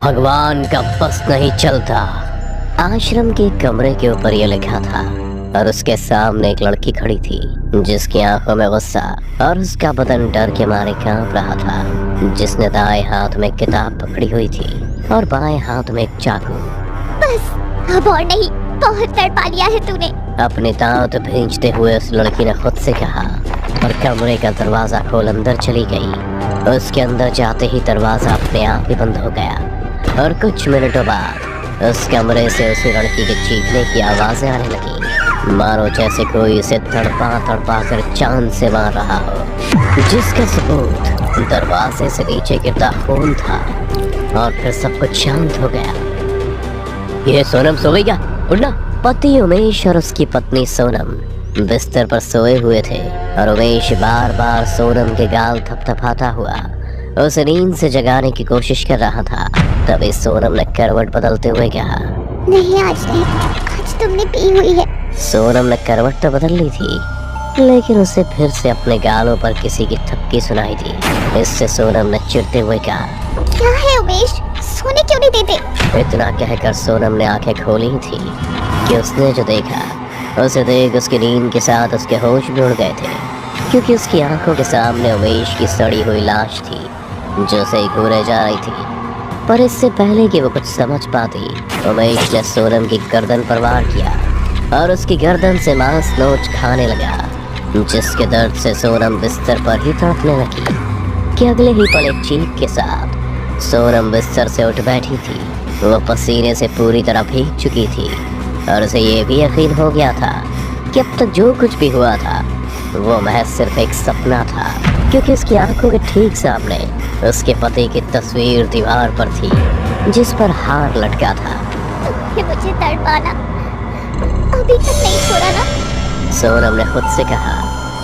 भगवान का बस नहीं चलता। आश्रम के कमरे के ऊपर ये लिखा था और उसके सामने एक लड़की खड़ी थी जिसकी आंखों में गुस्सा और उसका बदन डर के मारे कांप रहा था, जिसने दाएं हाथ में किताब पकड़ी हुई थी और बाएं हाथ में एक चाकू। बस अब और नहीं, बहुत तड़पा लिया है तूने। अपने दांत भींचते हुए उस लड़की ने खुद से कहा और कमरे का दरवाजा खोल अंदर चली गई। उसके अंदर जाते ही दरवाजा अपने आप ही बंद हो गया और कुछ मिनटों बाद उस कमरे से उसी लड़की के चीखने की आवाजें आने लगी, मानो जैसे कोई इसे तड़पा तड़पा कर चांद से मार रहा हो, जिसका सबूत दरवाजे से नीचे गिरता खून था। और फिर सब कुछ शांत हो गया। ये सोनम सो गई क्या? उठना। पति उमेश और उसकी पत्नी सोनम बिस्तर पर सोए हुए थे और उमेश बार बार सोनम के गाल थपथपाता हुआ उसे नींद से जगाने की कोशिश कर रहा था। तभी सोनम ने करवट बदलते हुए कहा, नहीं आज नहीं, आज तुमने पी हुई है। सोनम ने करवट तो बदल ली थी, लेकिन उसे फिर से अपने गालों पर किसी की थपकी सुनाई दी। इससे सोनम ने चिढ़ते हुए कहा, क्या है उमेश, सोने क्यों नहीं देते? इतना कहकर सोनम ने आंखें खोली थी कि उसने जो देखा उसे देख उसकी नींद के साथ उसके होश भी उड़ गए थे, क्योंकि उसकी आंखों के सामने उमेश की सड़ी हुई लाश थी जो उसे घूरे जा रही थी। पर इससे पहले कि वो कुछ समझ पाती, उमेश ने सोनम की गर्दन पर वार किया और उसकी गर्दन से मांस नोच खाने लगा, जिसके दर्द से सोनम बिस्तर पर ही तड़पने लगी कि अगले ही पल एक चीख के साथ सोनम बिस्तर से उठ बैठी थी। वो पसीने से पूरी तरह भीग चुकी थी और उसे ये भी यकीन हो गया था कि अब तक जो कुछ भी हुआ था वो महज सिर्फ एक सपना था, क्योंकि उसकी आंखों के ठीक सामने उसके पति की तस्वीर दीवार पर थी जिस पर हार लटका था। मुझे तड़पाना अभी तक नहीं छोड़ा ना? सोनम ने खुद से कहा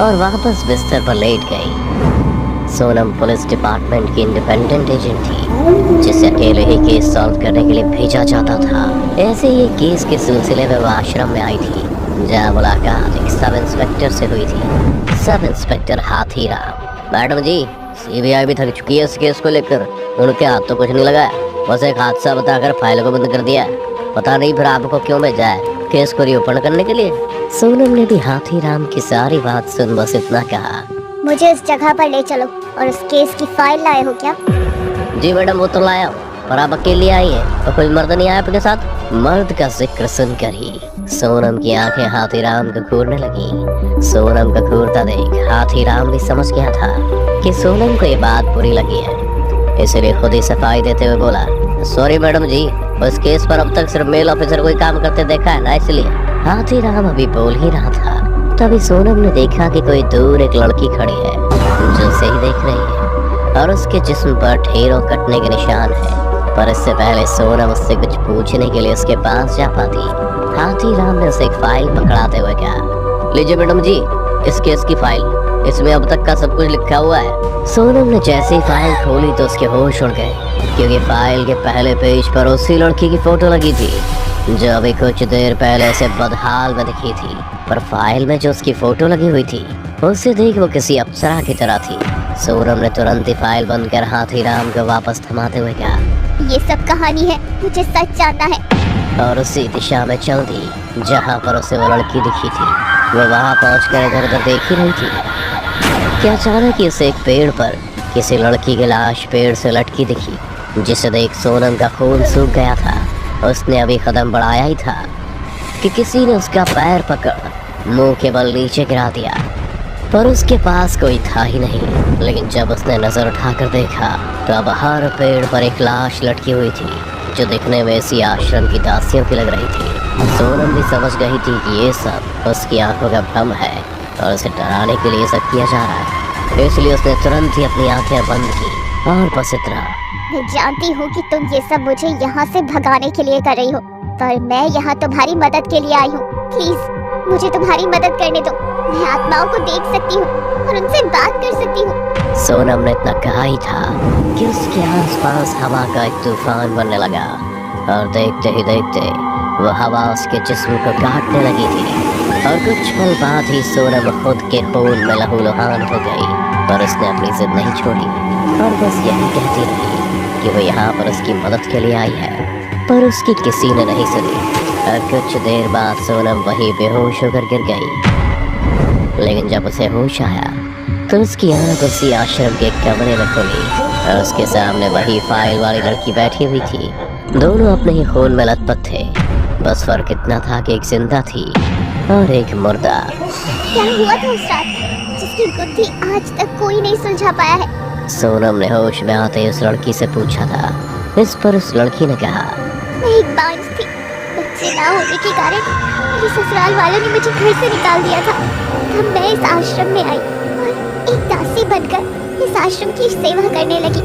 और वापस बिस्तर पर लेट गई। सोनम पुलिस डिपार्टमेंट की इंडिपेंडेंट एजेंट थी जिसे अकेले ही केस सॉल्व करने के लिए भेजा जाता था। ऐसे ही एक केस के सिलसिले में वो आश्रम में आई थी जहाँ मुलाकात एक सब इंस्पेक्टर से हुई थी, सब इंस्पेक्टर हाथीराम। मैडम जी, सीबीआई भी थक चुकी है इस केस को लेकर, उनके हाथ तो कुछ नहीं लगा है, बस एक हादसा बताकर फाइल को बंद कर दिया है। पता नहीं फिर आपको क्यों भेजा है, केस को रीओपन करने के लिए? सोनम ने भी हाथीराम की सारी बात सुन बस इतना कहा, मुझे उस जगह पर ले चलो और उस केस की फाइल लाए हो क्या? जी मैडम, वो तो लाया हूँ, पर आप अकेली आई है तो कोई मर्द नहीं आया आपके साथ? मर्द का जिक्र सुनकर ही सोनम की आंखें हाथीराम को घूरने लगी। सोनम को घूरता देख हाथीराम भी समझ गया था कि सोनम को ये बात बुरी लगी है, इसलिए खुद ही सफाई देते हुए बोला, सॉरी मैडम जी, उस केस पर अब तक सिर्फ मेल ऑफिसर कोई काम करते देखा है ना, इसलिए। हाथीराम अभी बोल ही रहा था तभी सोनम ने देखा कि कोई दूर एक लड़की खड़ी है जो उसे ही देख रही है और उसके जिस्म पर ढेरों कटने के निशान है। पर इससे पहले सोनम उससे कुछ पूछने के लिए उसके पास जा पाती, हाथीराम ने उसे एक फाइल पकड़ाते हुए कहा, लीजिए मैडम जी, इस केस की फाइल, इसमें अब तक का सब कुछ लिखा हुआ है। सोनम ने जैसे ही फाइल खोली तो उसके होश उड़ गए, क्योंकि फाइल के पहले पेज पर उसी लड़की की फोटो लगी थी जो अभी कुछ देर पहले से बदहाल में दिखी थी। पर फाइल में जो उसकी फोटो लगी हुई थी उसे देख वो किसी अप्सरा की तरह थी। सोनम ने तुरंत ही फाइल बंद कर हाथीराम को वापस थमाते हुए कहा, ये सब कहानी है, मुझे सच जानना है। और उसी दिशा में चल दी जहाँ पर उसे वो लड़की दिखी थी। वो वहाँ पहुँचकर इधर उधर देख ही रही थी कि अचानक ही उसे एक पेड़ पर किसी लड़की की लाश पेड़ से लटकी दिखी, जिसे देख सोनम का खून सूख गया था। उसने अभी कदम बढ़ाया ही था कि किसी ने उसका पैर पकड़ मुंह के बल नीचे गिरा दिया, पर उसके पास कोई था ही नहीं। लेकिन जब उसने नजर उठाकर देखा तो अब हर पेड़ पर एक लाश लटकी हुई थी जो दिखने में इसी आश्रम की दासियों की लग रही थी। सोनम भी समझ गई थी कि ये सब उसकी आंखों का भ्रम है और उसे डराने के लिए सब किया जा रहा है, इसलिए उसने तुरंत ही अपनी आंखें बंद की और बस इतना। मैं जानती हूँ कि तुम ये सब मुझे यहाँ से भगाने के लिए कर रही हो, पर मैं यहाँ तुम्हारी मदद के लिए आई हूँ। प्लीज मुझे तुम्हारी मदद करने दो, मैं आत्माओं को देख सकती हूँ और उनसे बात कर सकती हूँ। सोनम ने इतना कहा ही था कि उसके आसपास हवा का एक तूफान बनने लगा और देखते ही देखते वो हवा उसके जिस्म को काटने लगी थी और कुछ पल बाद ही सोनम खुद के खून में लहूलुहान हो गई। पर उसने अपनी जिद नहीं छोड़ी और बस यही कहती रही कि वो यहाँ पर उसकी मदद के लिए आई है, पर उसकी किसी ने नहीं सुनी। और कुछ देर बाद सोनम वही बेहोश होकर गिर गई। लेकिन जब उसे होश आया तो उसकी आंख उसी आश्रम के कमरे में खुली और उसके सामने वही फाइल वाली लड़की बैठी हुई थी। दोनों अपने ही खून में लथपथ थे, बस फर्क इतना था कि एक जिंदा थी और एक मुर्दा। क्या हुआ था उस रात जिसकी गुत्थी आज तक कोई नहीं सुलझा पाया है? सोनम ने होश में आते ही उस लड़की से पूछा था। इस पर उस लड़की ने कहा, मैं एक बांझ थी। बच्चे ना होने के कारण मेरे ससुराल वालों ने मुझे घर से निकाल दिया था। तब मैं इस आश्रम में आई और एक दासी बनकर इस आश्रम की सेवा करने लगी।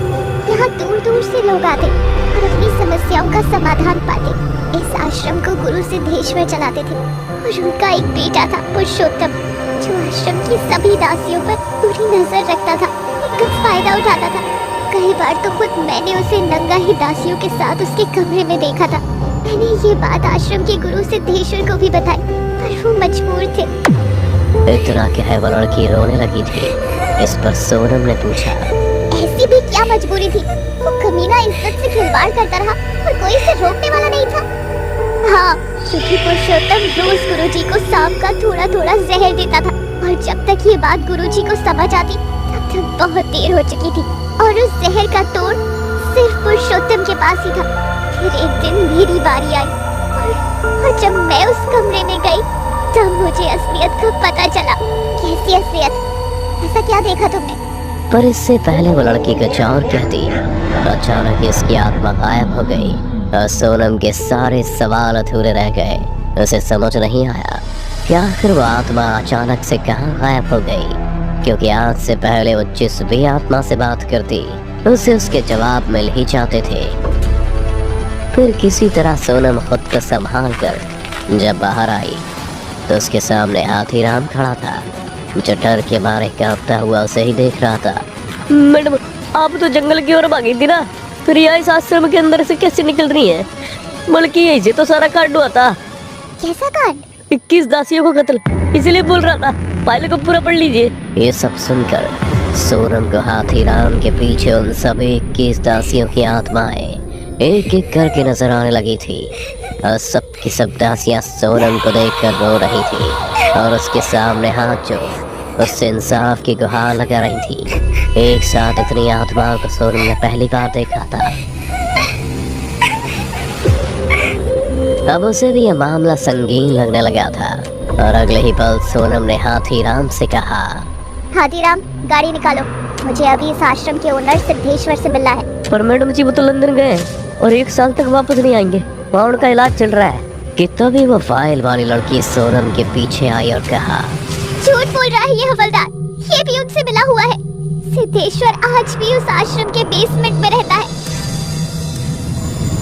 यहाँ दूर दूर से लोग आते और अपनी समस्याओं का समाधान पाते। इस आश्रम को गुरु सिद्धेश्वर चलाते थे और उनका एक बेटा था पुरुषोत्तम, जो आश्रम की सभी दासियों पर पूरी नजर रखता था, उनका फायदा उठाता था। कई बार तो खुद मैंने उसे नंगा ही दासियों के साथ उसके कमरे में देखा था। मैंने ये बात आश्रम के गुरु सिद्धेश्वर को भी बताई, पर वो मजबूर थे। इतना कह वो लड़की रोने लगी थी। इस पर सोनम ने पूछा, ऐसी भी क्या मजबूरी थी? वो कमीना इज्जत से खिलवाड़ करता रहा और कोई उसे रोकने वाला नहीं था। हाँ, क्योंकि पुरुषोत्तम रोज गुरुजी को सांप का थोड़ा थोड़ा जहर देता था और जब तक ये बात गुरुजी को समझ आती तब तक बहुत देर हो चुकी थी और उस जहर का तोड़ सिर्फ पुरुषोत्तम के पास ही था। फिर एक दिन मेरी बारी आई और जब मैं उस कमरे में गई तब मुझे असलियत का पता चला। कैसी असलियत? ऐसा क्या देखा तुमने? पर इससे पहले वो लड़की कुछ और कहती, अचानक इसकी आत्मा गायब हो गई और सोनम के सारे सवाल अधूरे रह गए। उसे समझ नहीं आया कि आखिर वो आत्मा अचानक से कहाँ गायब हो गई, क्योंकि आज से पहले वो जिस भी आत्मा से बात करती उसे उसके जवाब मिल ही जाते थे। फिर किसी तरह सोनम खुद को संभाल कर जब बाहर आई तो उसके सामने हाथीराम खड़ा था, जो डर के मारे कांपता हुआ उसे ही देख रहा था। मैडम, आप तो जंगल की ओर भागी थी ना, फिर यहाँ इस आश्रम के अंदर से कैसे निकल रही हैं? बल्कि यही से तो सारा कांड हुआ था। कैसा कांड? 21 दासियों को कत्ल, इसलिए बोल रहा था। फाइल को पूरा पढ़ लीजिए। ये सब सुनकर सोनम को हाथीराम के पीछे उन सभी 21 दासियों की आत्माएं एक एक करके नजर आने लगी थी और सब की सब दासियां सोनम को देखकर रो रही थी और उसके सामने हाथ जोड़ उससे इंसाफ की गुहार लगा रही थी। एक साथ इतनी आत्माओं को सोनम ने पहली बार देखा था। अब उसे भी यह मामला संगीन लगने लगा था और अगले ही पल सोनम ने हाथीराम से कहा, हाथीराम, गाड़ी निकालो, मुझे अभी इस आश्रम के ओनर सिद्धेश्वर से मिलना है। पर मैडम जी वो तो लंदन गए और 1 साल तक वापस नहीं आएंगे, वहाँ उनका इलाज चल रहा है। कि तभी वो फाइल वाली लड़की सोनम के पीछे आई और कहा, झूठ बोल रहा है ये हवलदार, ये भी उनसे मिला हुआ है। सिद्धेश्वर आज भी उस आश्रम के बेसमेंट में रहता है।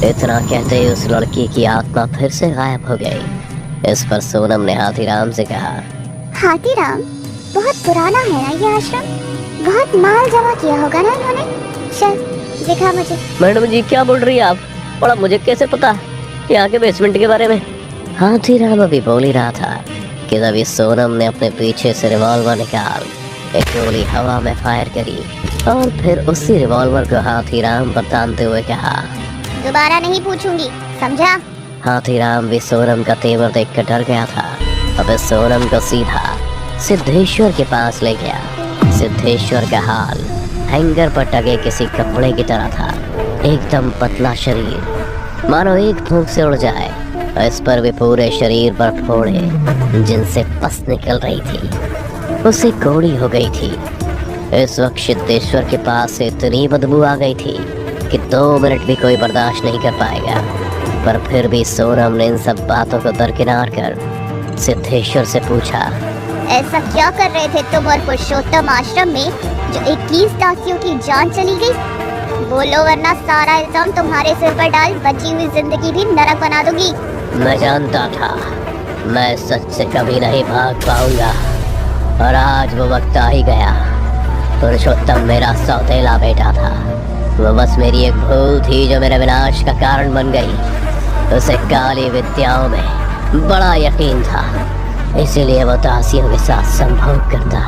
इतना कहते ही उस लड़की की आत्मा फिर से गायब हो गई। इस पर सोनम ने हाथीराम से कहा, हाथीराम, बहुत पुराना है ना ये आश्रम, बहुत माल जमा किया होगा ना इन्होंने। चल दिखा मुझे। मैडम जी क्या बोल रही है आप? और अब मुझे कैसे पता यहाँ के बेसमेंट के बारे में? हाथीराम अभी बोल ही रहा था कि तभी सोनम ने अपने पीछे से रिवॉल्वर निकाल एक गोली हवा में फायर करी और फिर उसी रिवॉल्वर को हाथीराम पर तानते हुए कहा, दोबारा नहीं पूछूंगी, समझा? हाथीराम भी सोनम का तेवर देखकर डर गया था। अब सोनम को सीधा सिद्धेश्वर के पास ले गया। सिद्धेश्वर का हाल हैंगर पर टंगे किसी कपड़े की तरह था, एकदम पतला शरीर, मानो एक फूंक से उड़ जाए। और इस पर भी पूरे शरीर पर फोड़े जिनसे पस निकल रही थी। उसे कोड़ी हो गई थी। इस वक्त सिद्धेश्वर के पास से इतनी बदबू आ गई थी कि 2 मिनट भी कोई बर्दाश्त नहीं कर पाएगा। पर फिर भी सोनम ने इन सब बातों को दरकिनार कर सिद्धेश्वर से पूछा, ऐसा क्या कर रहे थे तुम और पुरुषोत्तम आश्रम में जो 21 दासियों की जान चली गई? बोलो वरना सारा इल्जाम तुम्हारे सिर पर डाल बची हुई जिंदगी भी नरक बना दूंगी। मैं जानता था मैं सच से कभी नहीं भाग पाऊंगा और आज वो वक्त आ ही गया। पुरुषोत्तम मेरा सौतेला बेटा था, वो बस मेरी एक भूल थी जो मेरे विनाश का कारण बन गई। उसे काली विद्याओं में बड़ा यकीन था, इसीलिए वो दासियों के साथ संभोग करता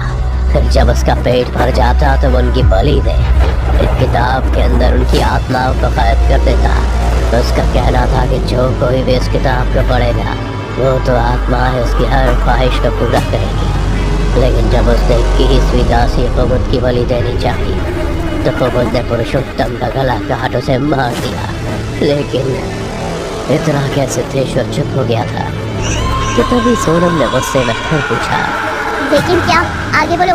जब उसका पेट भर जाता तो वो उनकी बलि दे। इस किताब के अंदर उनकी आत्माओं को कैद कर देता। तो उसका कहना था कि जो कोई भी इस किताब को पढ़ेगा वो तो आत्मा है, उसकी हर ख्वाहिश को पूरा करेगी। लेकिन जब उसने 21वीं दासी कुमुद की बलि देनी चाहिए तो कुमुद ने पुरुषोत्तम का गला काट उसे मार दिया। लेकिन इतना क्या सिद्धेश्वर चुप हो गया था कि तभी सोनम ने गुस्से में फिर पूछा, लेकिन क्या? आगे बोलो।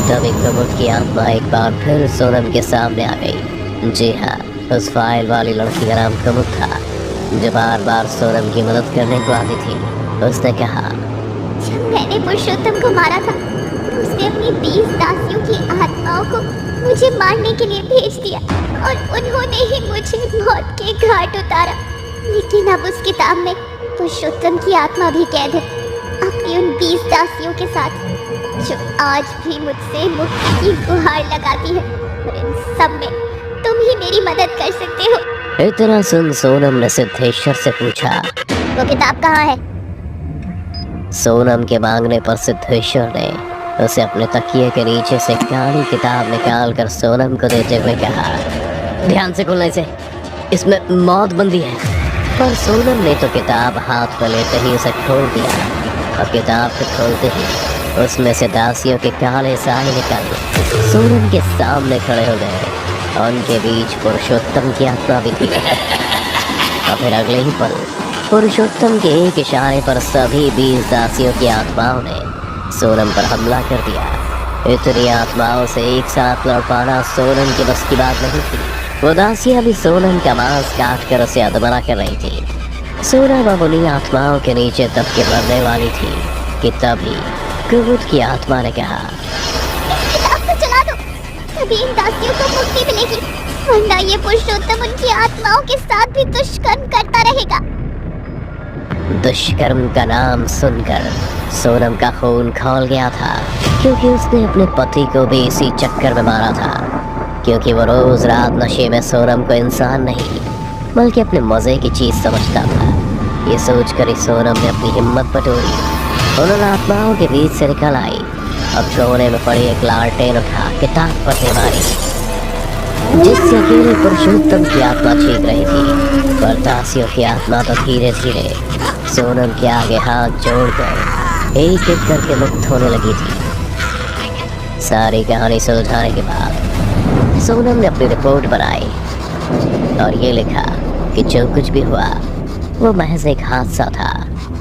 तभी कुमुद की आत्मा एक बार फिर सोनम के सामने आ गई। जी हाँ, उस फाइल वाली लड़की का नाम कुमुद था, जो बार बार सोनम की मदद करने को आती थी। उसने कहा, जब मैंने पुरुषोत्तम को मारा था तो उसने अपनी 20 दासियों की आत्माओं को मुझे मारने के लिए भेज दिया और उन्होंने ही मुझे मौत के घाट उतारा। लेकिन अब उस किताब में पुरुषोत्तम की आत्मा भी कैद है, अपनी उन 20 दासियों के साथ, जो आज भी मुझसे मुक्ति की गुहार लगाती है। और इन सब में तुम ही मेरी मदद कर सकते हो। इतना सुन सोनम ने सिद्धेश्वर से पूछा, वो किताब कहाँ है? सोनम के मांगने पर सिद्धेश्वर ने उसे अपने तकिए के नीचे से काली किताब निकाल कर सोनम को देते हुए कहा, ध्यान से खोलने से, इसमें मौत बंदी है। पर सोनम ने तो किताब हाथ में लेते ही उसे खोल दिया और किताब को खोलते ही उसमें से दासियों के काले साए निकल सोनम के सामने खड़े हो गए और उनके बीच पुरुषोत्तम की आत्मा भी थी। और फिर अगले ही पल पुरुषोत्तम के एक इशारे पर सभी 20 दासियों की आत्माओं ने सोनम पर हमला कर दिया। इतनी आत्माओं से एक साथ लड़ पाना सोनम के बस की बात नहीं थी। वो दासियां भी सोनम का मांस काट कर उसे अधमरा कर रही थी। सोनम अब उन्हीं आत्माओं के नीचे दब के मरने वाली थी कि तभी कुमुद की आत्मा ने कहा, किताब को जला दो, तभी इन दासियों को मुक्ति मिलेगी, वरना ये पुरुषोत्तम उनकी आत्माओं के साथ भी दुष्कर्म करता रहेगा। दुष्कर्म का नाम सुनकर सोनम का खून खौल गया था, क्योंकि उसने अपने पति को भी इसी चक्कर में मारा था। क्योंकि वो रोज रात नशे में सोनम को इंसान नहीं बल्कि अपने मजे की चीज समझता था। ये सोचकर ही सोनम ने अपनी हिम्मत बटोरी, उन आत्माओं के बीच से निकल आई। अब कोने में पड़ी एक लालटेन उठा किताब पर से मारी, जिससे अकेले पुरुषोत्तम की आत्मा चीख रही थी। पर दासियों की आत्मा तो धीरे धीरे सोनम के आगे हाथ जोड़कर एक एक करके मुक्त होने लगी थी। सारी कहानी सुलझाने के बाद सोनम ने अपनी रिपोर्ट बनाई और ये लिखा कि जो कुछ भी हुआ वो महज एक हादसा था।